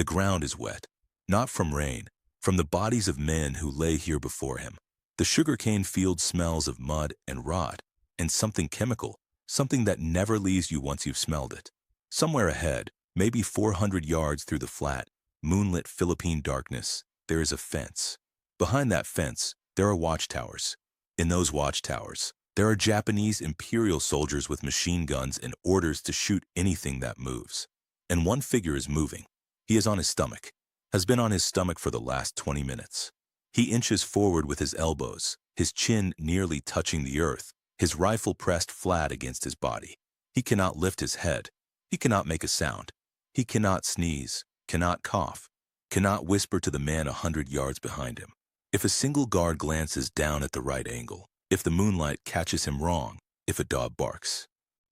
The ground is wet, not from rain, from the bodies of men who lay here before him. The sugarcane field smells of mud and rot, and something chemical, something that never leaves you once you've smelled it. Somewhere ahead, maybe 400 yards through the flat, moonlit Philippine darkness, there is a fence. Behind that fence, there are watchtowers. In those watchtowers, there are Japanese imperial soldiers with machine guns and orders to shoot anything that moves. And one figure is moving. He is on his stomach, has been on his stomach for the last 20 minutes. He inches forward with his elbows, his chin nearly touching the earth, his rifle pressed flat against his body. He cannot lift his head. He cannot make a sound. He cannot sneeze, cannot cough, cannot whisper to the man 100 yards behind him. If a single guard glances down at the right angle, if the moonlight catches him wrong, if a dog barks,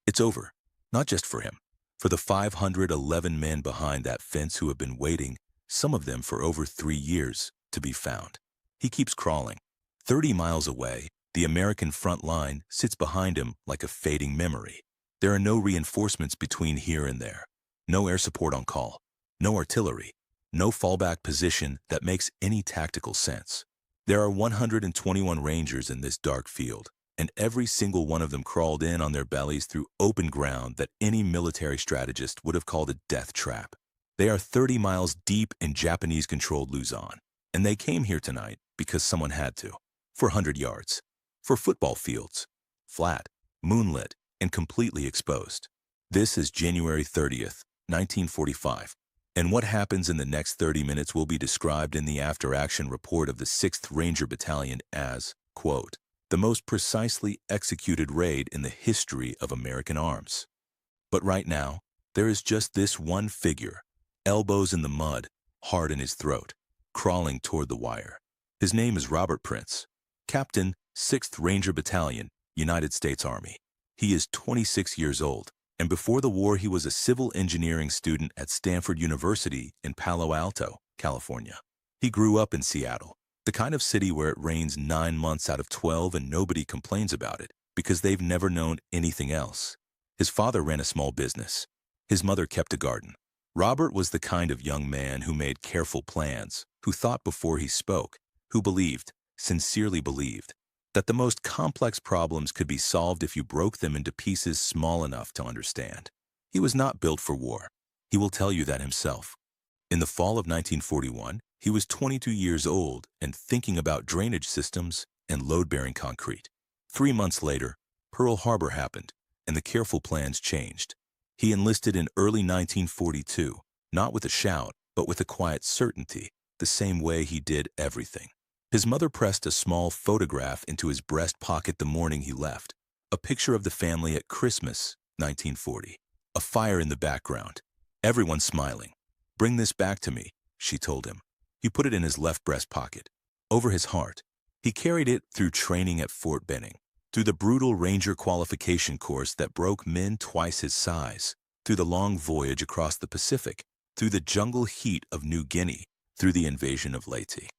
it's over. Not just for him. For the 511 men behind that fence who have been waiting, some of them for over 3 years, to be found. He keeps crawling. 30 miles away, the American front line sits behind him like a fading memory. There are no reinforcements between here and there. No air support on call. No artillery. No fallback position that makes any tactical sense. There are 121 Rangers in this dark field, and every single one of them crawled in on their bellies through open ground that any military strategist would have called a death trap. They are 30 miles deep in Japanese-controlled Luzon, and they came here tonight because someone had to. For 100 yards. For football fields. Flat, moonlit, and completely exposed. This is January 30th, 1945. And what happens in the next 30 minutes will be described in the after-action report of the 6th Ranger Battalion as, quote, the most precisely executed raid in the history of American arms. But right now, there is just this one figure, elbows in the mud, heart in his throat, crawling toward the wire. His name is Robert Prince, Captain, 6th Ranger Battalion, United States Army. He is 26 years old, and before the war he was a civil engineering student at Stanford University in Palo Alto, California. He grew up in Seattle, the kind of city where it rains 9 months out of 12 and nobody complains about it because they've never known anything else. His father ran a small business. His mother kept a garden. Robert was the kind of young man who made careful plans, who thought before he spoke, who believed, sincerely believed, that the most complex problems could be solved if you broke them into pieces small enough to understand. He was not built for war. He will tell you that himself. In the fall of 1941, he was 22 years old and thinking about drainage systems and load-bearing concrete. 3 months later, Pearl Harbor happened, and the careful plans changed. He enlisted in early 1942, not with a shout, but with a quiet certainty, the same way he did everything. His mother pressed a small photograph into his breast pocket the morning he left, a picture of the family at Christmas, 1940. A fire in the background. Everyone smiling. "Bring this back to me," she told him. He put it in his left breast pocket, over his heart. He carried it through training at Fort Benning, through the brutal Ranger qualification course that broke men twice his size, through the long voyage across the Pacific, through the jungle heat of New Guinea, through the invasion of Leyte.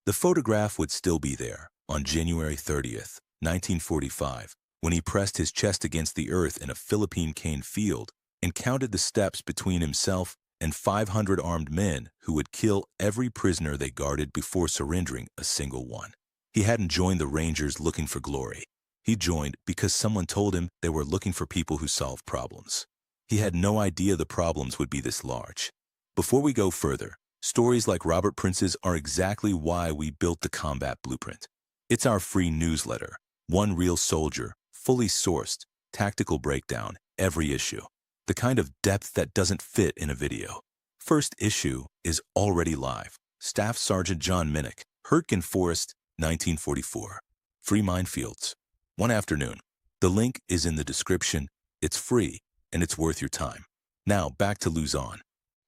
The photograph would still be there on January 30th, 1945, when he pressed his chest against the earth in a Philippine cane field and counted the steps between himself and 500 armed men who would kill every prisoner they guarded before surrendering a single one. He hadn't joined the Rangers looking for glory. He joined because someone told him they were looking for people who solve problems. He had no idea the problems would be this large. Before we go further, stories like Robert Prince's are exactly why we built the Combat Blueprint. It's our free newsletter, one real soldier, fully sourced, tactical breakdown, every issue. The kind of depth that doesn't fit in a video. First issue is already live. Staff Sergeant John Minnick, Hurtgen Forest, 1944. Free minefields. One afternoon. The link is in the description. It's free, and it's worth your time. Now, back to Luzon.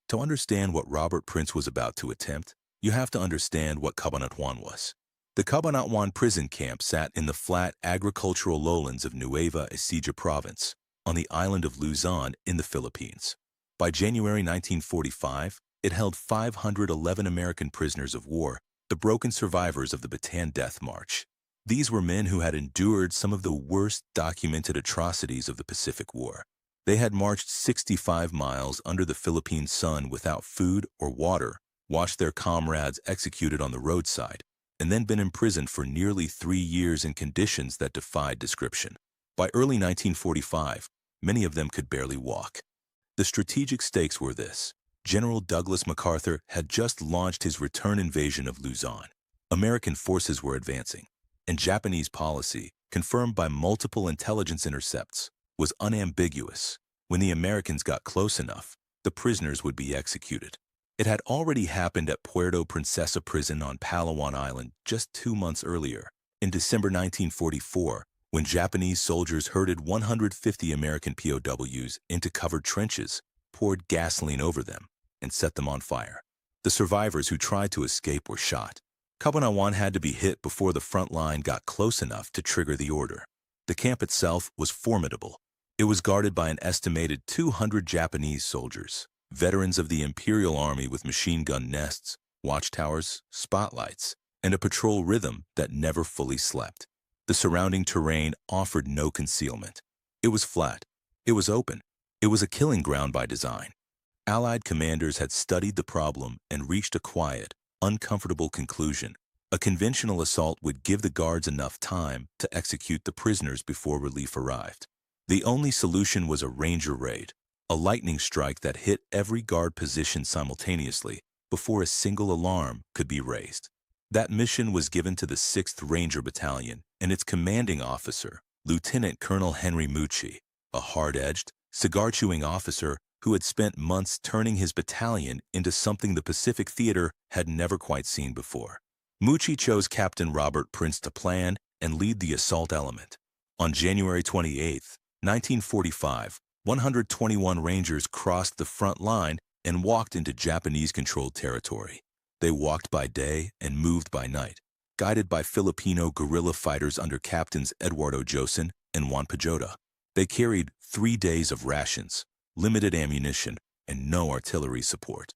To understand what Robert Prince was about to attempt, you have to understand what Cabanatuan was. The Cabanatuan Prison Camp sat in the flat agricultural lowlands of Nueva Ecija Province, on the island of Luzon in the Philippines. By January 1945, it held 511 American prisoners of war, the broken survivors of the Bataan Death March. These were men who had endured some of the worst documented atrocities of the Pacific War. They had marched 65 miles under the Philippine sun without food or water, watched their comrades executed on the roadside, and then been imprisoned for nearly 3 years in conditions that defied description. By early 1945, many of them could barely walk. The strategic stakes were this. General Douglas MacArthur had just launched his return invasion of Luzon. American forces were advancing, and Japanese policy, confirmed by multiple intelligence intercepts, was unambiguous. When the Americans got close enough, the prisoners would be executed. It had already happened at Puerto Princesa Prison on Palawan Island just 2 months earlier, in December 1944, when Japanese soldiers herded 150 American POWs into covered trenches, poured gasoline over them, and set them on fire. The survivors who tried to escape were shot. Cabanatuan had to be hit before the front line got close enough to trigger the order. The camp itself was formidable. It was guarded by an estimated 200 Japanese soldiers, veterans of the Imperial Army with machine gun nests, watchtowers, spotlights, and a patrol rhythm that never fully slept. The surrounding terrain offered no concealment. It was flat. It was open. It was a killing ground by design. Allied commanders had studied the problem and reached a quiet, uncomfortable conclusion. A conventional assault would give the guards enough time to execute the prisoners before relief arrived. The only solution was a ranger raid, a lightning strike that hit every guard position simultaneously before a single alarm could be raised. That mission was given to the 6th Ranger Battalion and its commanding officer, Lieutenant Colonel Henry Mucci, a hard-edged, cigar-chewing officer who had spent months turning his battalion into something the Pacific Theater had never quite seen before. Mucci chose Captain Robert Prince to plan and lead the assault element. On January 28, 1945, 121 Rangers crossed the front line and walked into Japanese-controlled territory. They walked by day and moved by night, guided by Filipino guerrilla fighters under Captains Eduardo Joson and Juan Pajota. They carried 3 days of rations, limited ammunition, and no artillery support.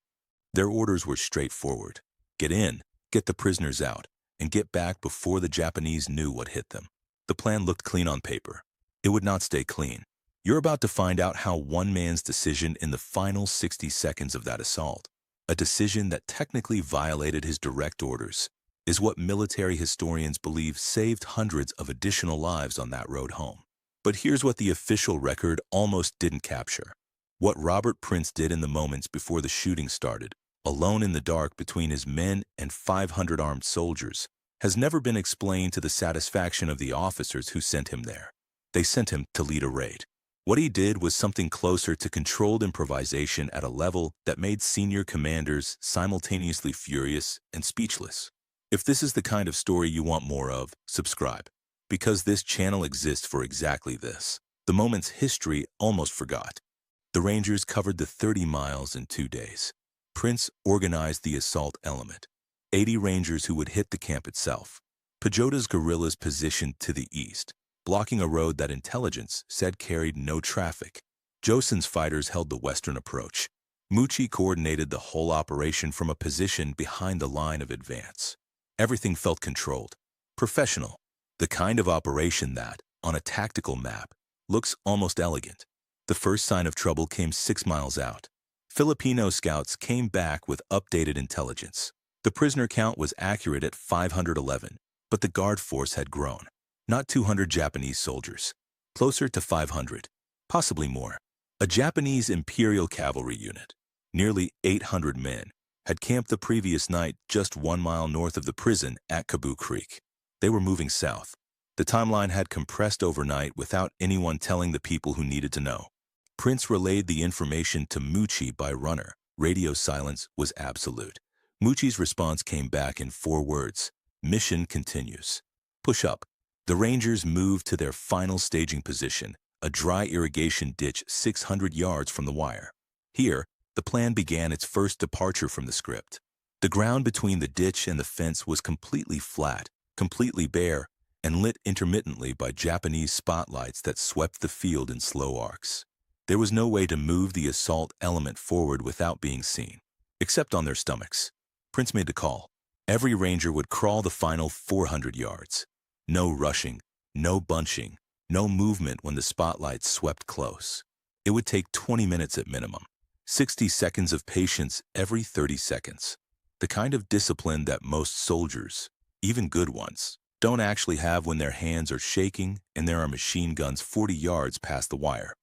Their orders were straightforward. Get in, get the prisoners out, and get back before the Japanese knew what hit them. The plan looked clean on paper. It would not stay clean. You're about to find out how one man's decision in the final 60 seconds of that assault, a decision that technically violated his direct orders, is what military historians believe saved hundreds of additional lives on that road home. But here's what the official record almost didn't capture. What Robert Prince did in the moments before the shooting started, alone in the dark between his men and 500 armed soldiers, has never been explained to the satisfaction of the officers who sent him there. They sent him to lead a raid. What he did was something closer to controlled improvisation at a level that made senior commanders simultaneously furious and speechless. If this is the kind of story you want more of, subscribe, because this channel exists for exactly this. The moment's history almost forgot. The Rangers covered the 30 miles in 2 days. Prince organized the assault element, 80 Rangers who would hit the camp itself. Pajota's guerrillas positioned to the east, blocking a road that intelligence said carried no traffic. Joson's fighters held the western approach. Mucci coordinated the whole operation from a position behind the line of advance. Everything felt controlled, professional, the kind of operation that, on a tactical map, looks almost elegant. The first sign of trouble came 6 miles out. Filipino scouts came back with updated intelligence. The prisoner count was accurate at 511, but the guard force had grown. Not 200 Japanese soldiers, closer to 500, possibly more. A Japanese Imperial Cavalry unit, nearly 800 men, had camped the previous night just 1 mile north of the prison at Cabu Creek. They were moving south. The timeline had compressed overnight without anyone telling the people who needed to know. Prince relayed the information to Mucci by runner. Radio silence was absolute. Mucci's response came back in 4 words. Mission continues. Push up. The Rangers moved to their final staging position, a dry irrigation ditch 600 yards from the wire. Here, the plan began its first departure from the script. The ground between the ditch and the fence was completely flat, completely bare, and lit intermittently by Japanese spotlights that swept the field in slow arcs. There was no way to move the assault element forward without being seen, except on their stomachs. Prince made the call. Every Ranger would crawl the final 400 yards. No rushing, no bunching, no movement when the spotlights swept close. It would take 20 minutes at minimum, 60 seconds of patience every 30 seconds. The kind of discipline that most soldiers, even good ones, don't actually have when their hands are shaking and there are machine guns 40 yards past the wire.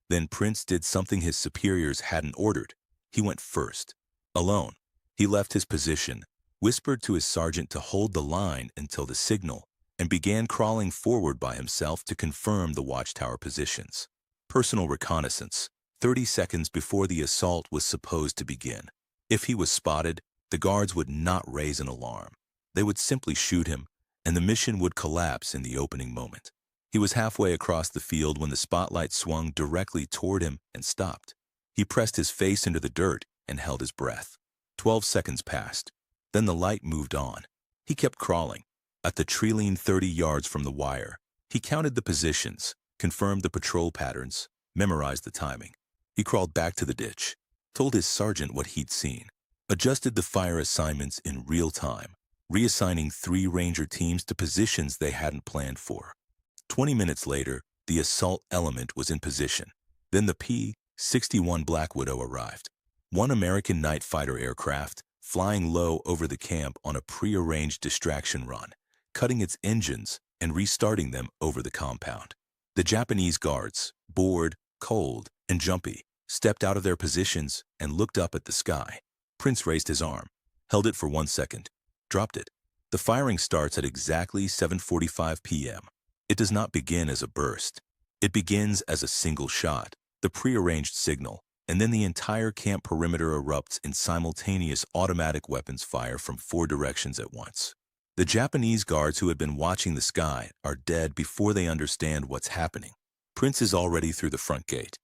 Then Prince did something his superiors hadn't ordered. He went first, alone. He left his position, whispered to his sergeant to hold the line until the signal, and began crawling forward by himself to confirm the watchtower positions. Personal reconnaissance, 30 seconds before the assault was supposed to begin. If he was spotted, the guards would not raise an alarm. They would simply shoot him, and the mission would collapse in the opening moment. He was halfway across the field when the spotlight swung directly toward him and stopped. He pressed his face into the dirt and held his breath. 12 seconds passed. Then the light moved on. He kept crawling. At the tree lean 30 yards from the wire, he counted the positions, confirmed the patrol patterns, memorized the timing. He crawled back to the ditch, told his sergeant what he'd seen, adjusted the fire assignments in real time, reassigning 3 ranger teams to positions they hadn't planned for. 20 minutes later, the assault element was in position. Then the P-61 Black Widow arrived, one American night fighter aircraft, flying low over the camp on a prearranged distraction run, cutting its engines and restarting them over the compound. The Japanese guards, bored, cold, and jumpy, stepped out of their positions and looked up at the sky. Prince raised his arm, held it for 1 second, dropped it. The firing starts at exactly 7:45 p.m. It does not begin as a burst. It begins as a single shot, the prearranged signal, and then the entire camp perimeter erupts in simultaneous automatic weapons fire from 4 directions at once. The Japanese guards who had been watching the sky are dead before they understand what's happening. Prince is already through the front gate.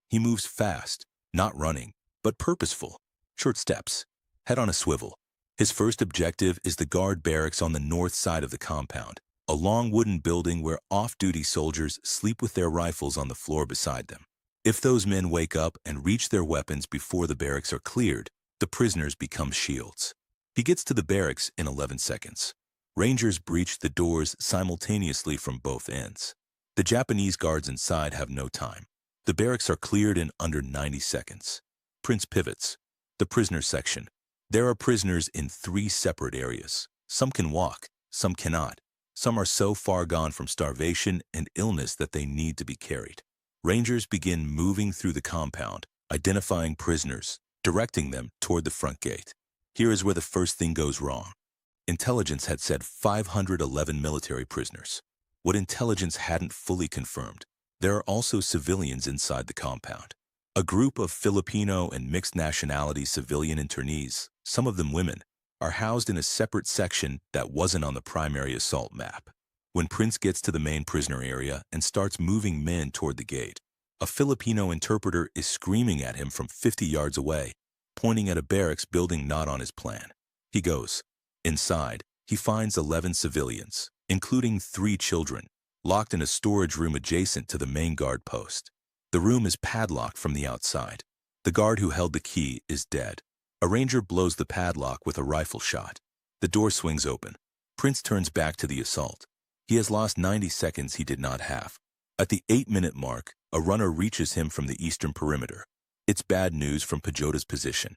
He moves fast, not running, but purposeful. Short steps, head on a swivel. His first objective is the guard barracks on the north side of the compound, a long wooden building where off-duty soldiers sleep with their rifles on the floor beside them. If those men wake up and reach their weapons before the barracks are cleared, the prisoners become shields. He gets to the barracks in 11 seconds. Rangers breach the doors simultaneously from both ends. The Japanese guards inside have no time. The barracks are cleared in under 90 seconds. Prince pivots. The prisoner section. There are prisoners in 3 separate areas. Some can walk, some cannot. Some are so far gone from starvation and illness that they need to be carried. Rangers begin moving through the compound, identifying prisoners, directing them toward the front gate. Here is where the first thing goes wrong. Intelligence had said 511 military prisoners. What intelligence hadn't fully confirmed, there are also civilians inside the compound. A group of Filipino and mixed nationality civilian internees, some of them women, are housed in a separate section that wasn't on the primary assault map. When Prince gets to the main prisoner area and starts moving men toward the gate, a Filipino interpreter is screaming at him from 50 yards away, pointing at a barracks building not on his plan. He goes. Inside, he finds 11 civilians, including 3 children, locked in a storage room adjacent to the main guard post. The room is padlocked from the outside. The guard who held the key is dead. A ranger blows the padlock with a rifle shot. The door swings open. Prince turns back to the assault. He has lost 90 seconds he did not have. At the 8-minute mark, a runner reaches him from the eastern perimeter. It's bad news from Pajota's position.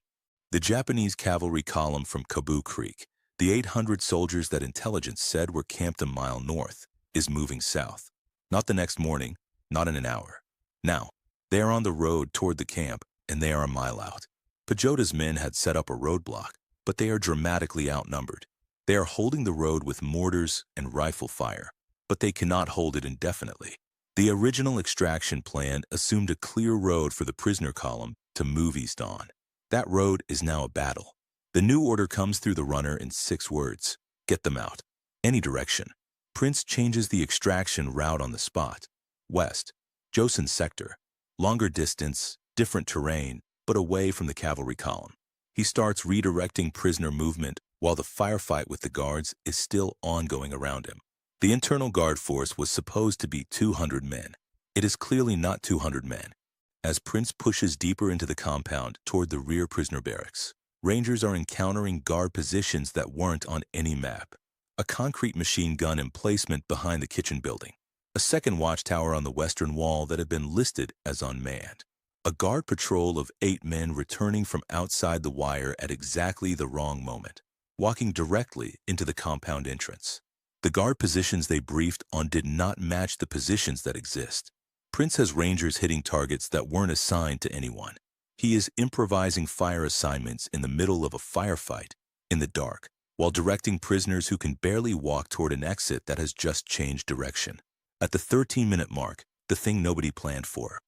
The Japanese cavalry column from Kabu Creek, the 800 soldiers that intelligence said were camped a mile north, is moving south. Not the next morning, not in an hour. Now, they are on the road toward the camp, and they are a mile out. Pajota's men had set up a roadblock, but they are dramatically outnumbered. They are holding the road with mortars and rifle fire, but they cannot hold it indefinitely. The original extraction plan assumed a clear road for the prisoner column to move east on. That road is now a battle. The new order comes through the runner in 6 words. Get them out. Any direction. Prince changes the extraction route on the spot. West. Joseon sector. Longer distance, different terrain, but away from the cavalry column. He starts redirecting prisoner movement while the firefight with the guards is still ongoing around him. The internal guard force was supposed to be 200 men. It is clearly not 200 men. As Prince pushes deeper into the compound toward the rear prisoner barracks, Rangers are encountering guard positions that weren't on any map. A concrete machine gun emplacement behind the kitchen building. a second watchtower on the western wall that had been listed as unmanned. A guard patrol of 8 men returning from outside the wire at exactly the wrong moment, walking directly into the compound entrance. The guard positions they briefed on did not match the positions that exist. Prince has Rangers hitting targets that weren't assigned to anyone. He is improvising fire assignments in the middle of a firefight, in the dark, while directing prisoners who can barely walk toward an exit that has just changed direction. At the 13-minute mark, the thing nobody planned for.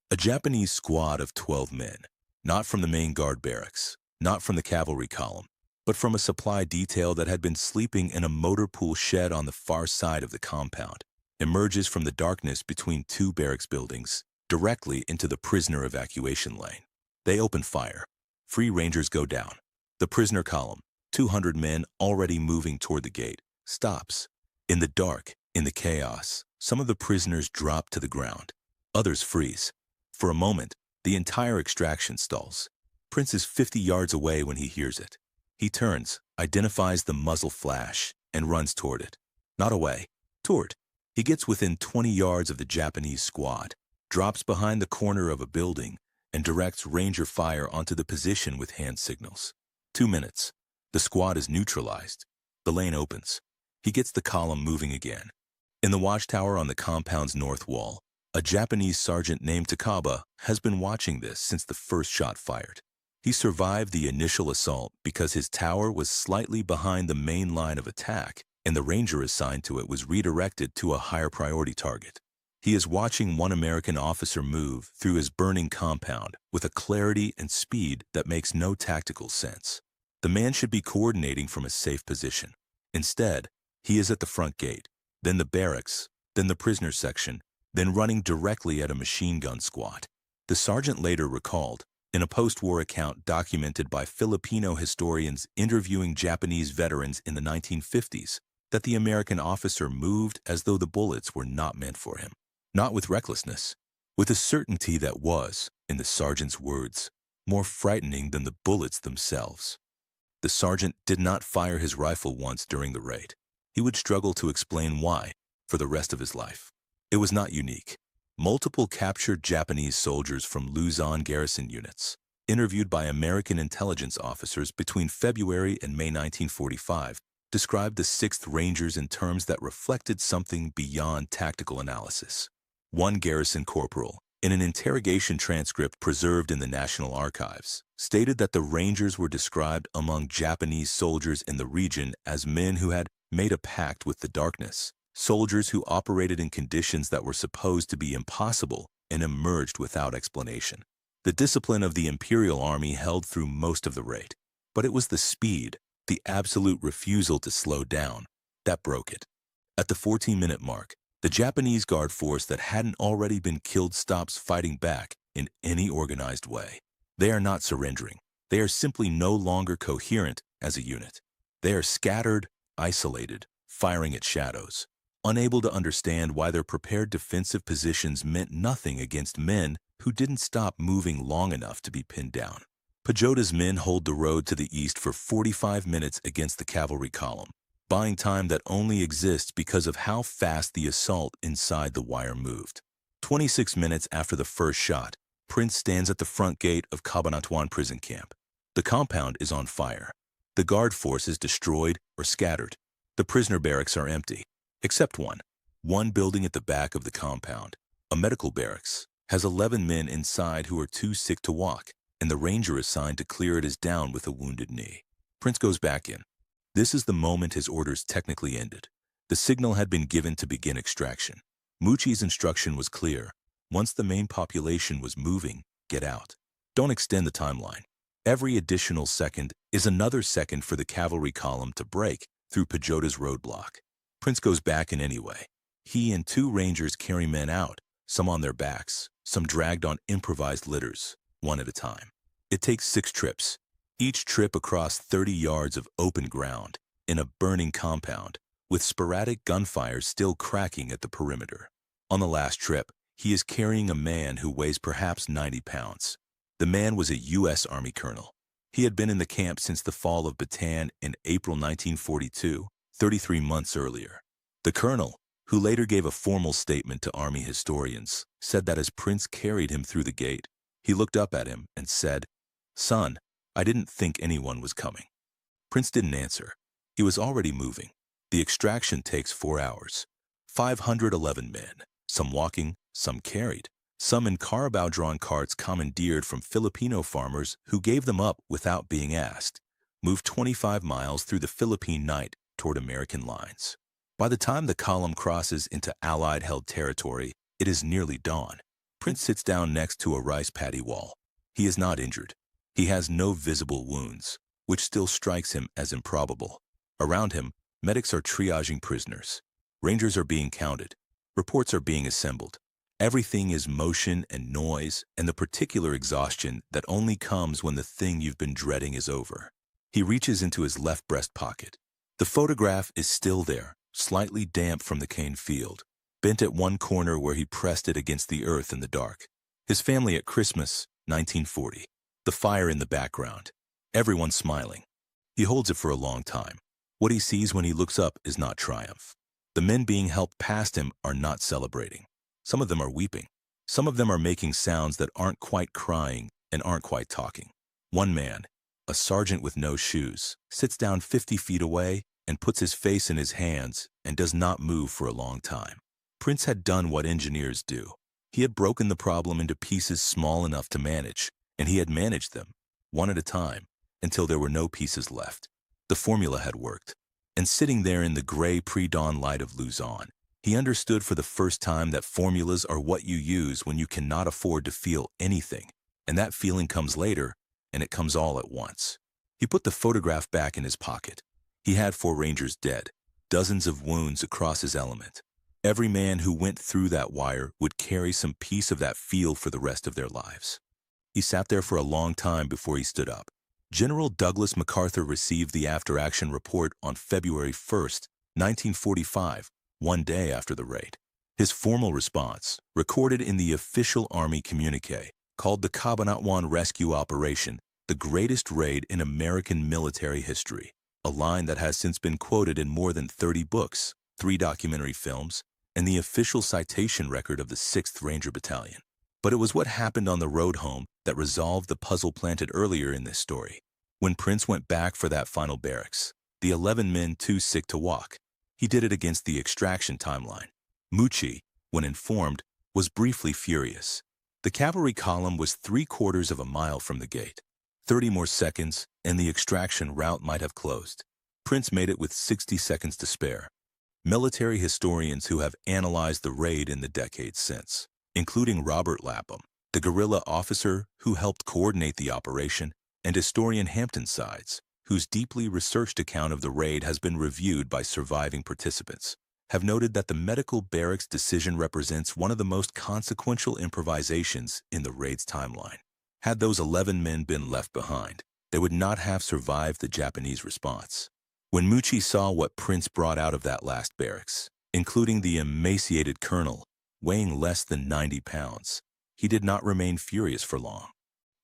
A Japanese squad of 12 men, not from the main guard barracks, not from the cavalry column, but from a supply detail that had been sleeping in a motor pool shed on the far side of the compound, emerges from the darkness between 2 barracks buildings, directly into the prisoner evacuation lane. They open fire. Free Rangers go down. The prisoner column, 200 men already moving toward the gate, stops. In the dark, in the chaos, some of the prisoners drop to the ground. Others freeze. For a moment, the entire extraction stalls. Prince is 50 yards away when he hears it. He turns, identifies the muzzle flash, and runs toward it. Not away, toward. He gets within 20 yards of the Japanese squad, drops behind the corner of a building, and directs Ranger fire onto the position with hand signals. 2 minutes. The squad is neutralized. The lane opens. He gets the column moving again. In the watchtower on the compound's north wall, a Japanese sergeant named Takaba has been watching this since the first shot fired. He survived the initial assault because his tower was slightly behind the main line of attack, and the ranger assigned to it was redirected to a higher priority target. He is watching one American officer move through his burning compound with a clarity and speed that makes no tactical sense. The man should be coordinating from a safe position. Instead, he is at the front gate, then the barracks, then the prisoner section, then running directly at a machine gun squad. The sergeant later recalled, in a post-war account documented by Filipino historians interviewing Japanese veterans in the 1950s, that the American officer moved as though the bullets were not meant for him. Not with recklessness, with a certainty that was, in the sergeant's words, more frightening than the bullets themselves. The sergeant did not fire his rifle once during the raid. He would struggle to explain why for the rest of his life. It was not unique. Multiple captured Japanese soldiers from Luzon garrison units, interviewed by American intelligence officers between February and May 1945, described the 6th Rangers in terms that reflected something beyond tactical analysis. One garrison corporal, in an interrogation transcript preserved in the National Archives, stated that the Rangers were described among Japanese soldiers in the region as men who had made a pact with the darkness, soldiers who operated in conditions that were supposed to be impossible and emerged without explanation. The discipline of the Imperial Army held through most of the raid, but it was the speed, the absolute refusal to slow down, that broke it. At the 14-minute mark, the Japanese guard force that hadn't already been killed stops fighting back in any organized way. They are not surrendering. They are simply no longer coherent as a unit. They are scattered, isolated, firing at shadows, unable to understand why their prepared defensive positions meant nothing against men who didn't stop moving long enough to be pinned down. Pajota's men hold the road to the east for 45 minutes against the cavalry column, buying time that only exists because of how fast the assault inside the wire moved. 26 minutes after the first shot, Prince stands at the front gate of Cabanatuan Prison Camp. The compound is on fire. The guard force is destroyed or scattered. The prisoner barracks are empty, except one. One building at the back of the compound, a medical barracks, has 11 men inside who are too sick to walk, and the ranger assigned to clear it is down with a wounded knee. Prince goes back in. This is the moment his orders technically ended. The signal had been given to begin extraction. Muchi's instruction was clear. Once the main population was moving, get out. Don't extend the timeline. Every additional second is another second for the cavalry column to break through Pajota's roadblock. Prince goes back in anyway. He and 2 rangers carry men out, some on their backs, some dragged on improvised litters, one at a time. It takes 6 trips, each trip across 30 yards of open ground in a burning compound, with sporadic gunfire still cracking at the perimeter. On the last trip, he is carrying a man who weighs perhaps 90 pounds. The man was a U.S. Army colonel. He had been in the camp since the fall of Bataan in April 1942, 33 months earlier. The colonel, who later gave a formal statement to Army historians, said that as Prince carried him through the gate, he looked up at him and said, "Son, I didn't think anyone was coming." Prince didn't answer. He was already moving. The extraction takes 4 hours. 511 men, some walking, some carried, some in Carabao-drawn carts commandeered from Filipino farmers who gave them up without being asked, moved 25 miles through the Philippine night toward American lines. By the time the column crosses into Allied-held territory, it is nearly dawn. Prince sits down next to a rice paddy wall. He is not injured. He has no visible wounds, which still strikes him as improbable. Around him, medics are triaging prisoners. Rangers are being counted. Reports are being assembled. Everything is motion and noise and the particular exhaustion that only comes when the thing you've been dreading is over. He reaches into his left breast pocket. The photograph is still there, slightly damp from the cane field, bent at one corner where he pressed it against the earth in the dark. His family at Christmas, 1940. The fire in the background. Everyone smiling. He holds it for a long time. What he sees when he looks up is not triumph. The men being helped past him are not celebrating. Some of them are weeping. Some of them are making sounds that aren't quite crying and aren't quite talking. One man, a sergeant with no shoes, sits down 50 feet away and puts his face in his hands and does not move for a long time. Prince had done what engineers do. He had broken the problem into pieces small enough to manage, and he had managed them, one at a time, until there were no pieces left. The formula had worked. And sitting there in the gray pre-dawn light of Luzon, he understood for the first time that formulas are what you use when you cannot afford to feel anything, and that feeling comes later, and it comes all at once. He put the photograph back in his pocket. He had 4 Rangers dead, dozens of wounds across his element. Every man who went through that wire would carry some piece of that feel for the rest of their lives. He sat there for a long time before he stood up. General Douglas MacArthur received the after-action report on February 1st, 1945, one day after the raid. His formal response, recorded in the official Army communique, called the Cabanatuan Rescue Operation the greatest raid in American military history, a line that has since been quoted in more than 30 books, 3 documentary films, and the official citation record of the 6th Ranger Battalion. But it was what happened on the road home that resolved the puzzle planted earlier in this story. When Prince went back for that final barracks, the 11 men too sick to walk, he did it against the extraction timeline. Mucci, when informed, was briefly furious. The cavalry column was 3/4 of a mile from the gate. 30 more seconds, and the extraction route might have closed. Prince made it with 60 seconds to spare. Military historians who have analyzed the raid in the decades since, including Robert Lapham, the guerrilla officer who helped coordinate the operation, and historian Hampton Sides, whose deeply researched account of the raid has been reviewed by surviving participants, have noted that the medical barracks decision represents one of the most consequential improvisations in the raid's timeline. Had those 11 men been left behind, they would not have survived the Japanese response. When Mucci saw what Prince brought out of that last barracks, including the emaciated colonel, weighing less than 90 pounds, he did not remain furious for long.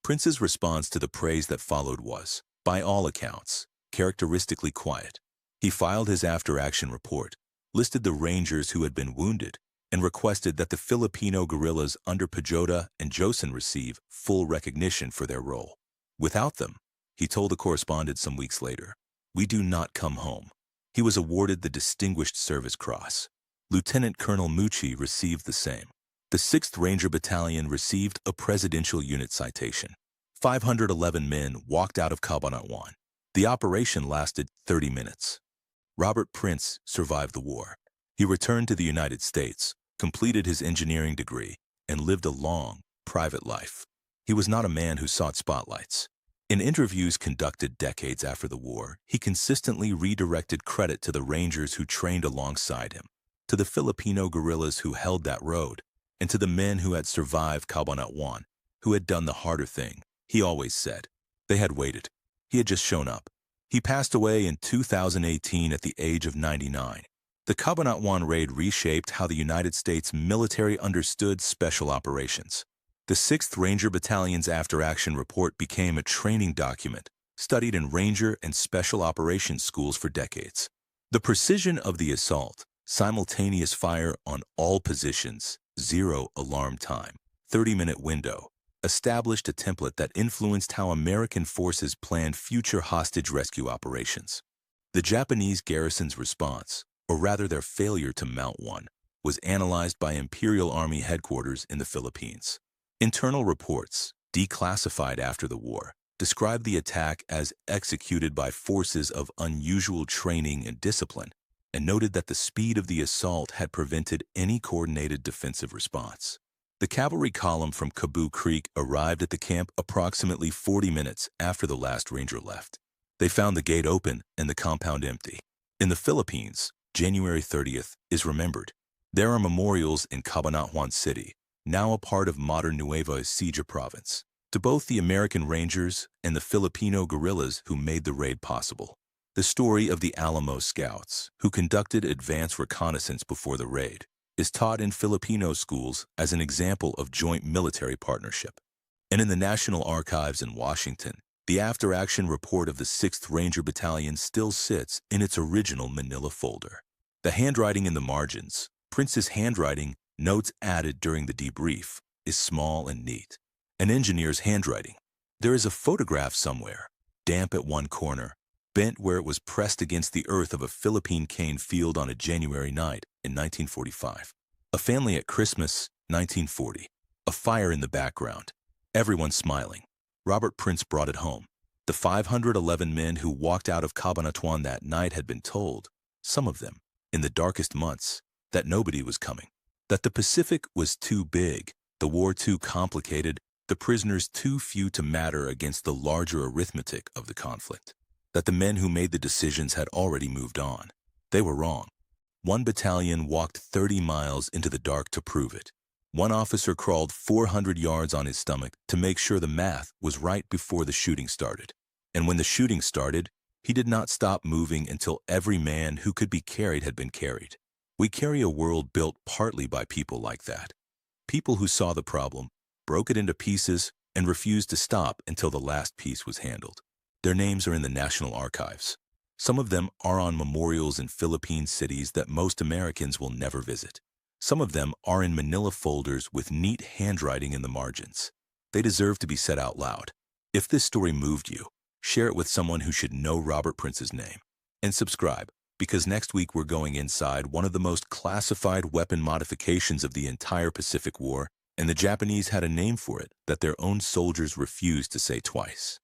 Prince's response to the praise that followed was, by all accounts, characteristically quiet. He filed his after-action report, listed the Rangers who had been wounded, and requested that the Filipino guerrillas under Pajota and Josen receive full recognition for their role. Without them, he told a correspondent some weeks later, we do not come home. He was awarded the Distinguished Service Cross. Lieutenant Colonel Mucci received the same. The 6th Ranger Battalion received a Presidential Unit citation. 511 men walked out of Cabanatuan. The operation lasted 30 minutes. Robert Prince survived the war. He returned to the United States, completed his engineering degree, and lived a long, private life. He was not a man who sought spotlights. In interviews conducted decades after the war, he consistently redirected credit to the Rangers who trained alongside him, to the Filipino guerrillas who held that road, and to the men who had survived Cabanatuan, who had done the harder thing. He always said, they had waited. He had just shown up. He passed away in 2018 at the age of 99. The Cabanatuan raid reshaped how the United States military understood special operations. The 6th Ranger Battalion's after-action report became a training document, studied in Ranger and Special Operations schools for decades. The precision of the assault, simultaneous fire on all positions, zero alarm time, 30-minute window, established a template that influenced how American forces planned future hostage rescue operations. The Japanese garrison's response, or rather their failure to mount one, was analyzed by Imperial Army headquarters in the Philippines. Internal reports, declassified after the war, described the attack as executed by forces of unusual training and discipline, and noted that the speed of the assault had prevented any coordinated defensive response. The cavalry column from Cabu Creek arrived at the camp approximately 40 minutes after the last ranger left. They found the gate open and the compound empty. In the Philippines, January 30th is remembered. There are memorials in Cabanatuan City, now a part of modern Nueva Ecija province, to both the American Rangers and the Filipino guerrillas who made the raid possible. The story of the Alamo Scouts, who conducted advance reconnaissance before the raid, is taught in Filipino schools as an example of joint military partnership. And in the National Archives in Washington, the after-action report of the 6th Ranger Battalion still sits in its original manila folder. The handwriting in the margins, Prince's handwriting, notes added during the debrief, is small and neat. An engineer's handwriting. There is a photograph somewhere, damp at one corner, bent where it was pressed against the earth of a Philippine cane field on a January night in 1945. A family at Christmas, 1940. A fire in the background. Everyone smiling. Robert Prince brought it home. The 511 men who walked out of Cabanatuan that night had been told, some of them, in the darkest months, that nobody was coming. That the Pacific was too big, the war too complicated, the prisoners too few to matter against the larger arithmetic of the conflict. That the men who made the decisions had already moved on. They were wrong. One battalion walked 30 miles into the dark to prove it. One officer crawled 400 yards on his stomach to make sure the math was right before the shooting started. And when the shooting started, he did not stop moving until every man who could be carried had been carried. We carry a world built partly by people like that. People who saw the problem, broke it into pieces, and refused to stop until the last piece was handled. Their names are in the National Archives. Some of them are on memorials in Philippine cities that most Americans will never visit. Some of them are in manila folders with neat handwriting in the margins. They deserve to be said out loud. If this story moved you, share it with someone who should know Robert Prince's name. And subscribe, because next week we're going inside one of the most classified weapon modifications of the entire Pacific War, and the Japanese had a name for it that their own soldiers refused to say twice.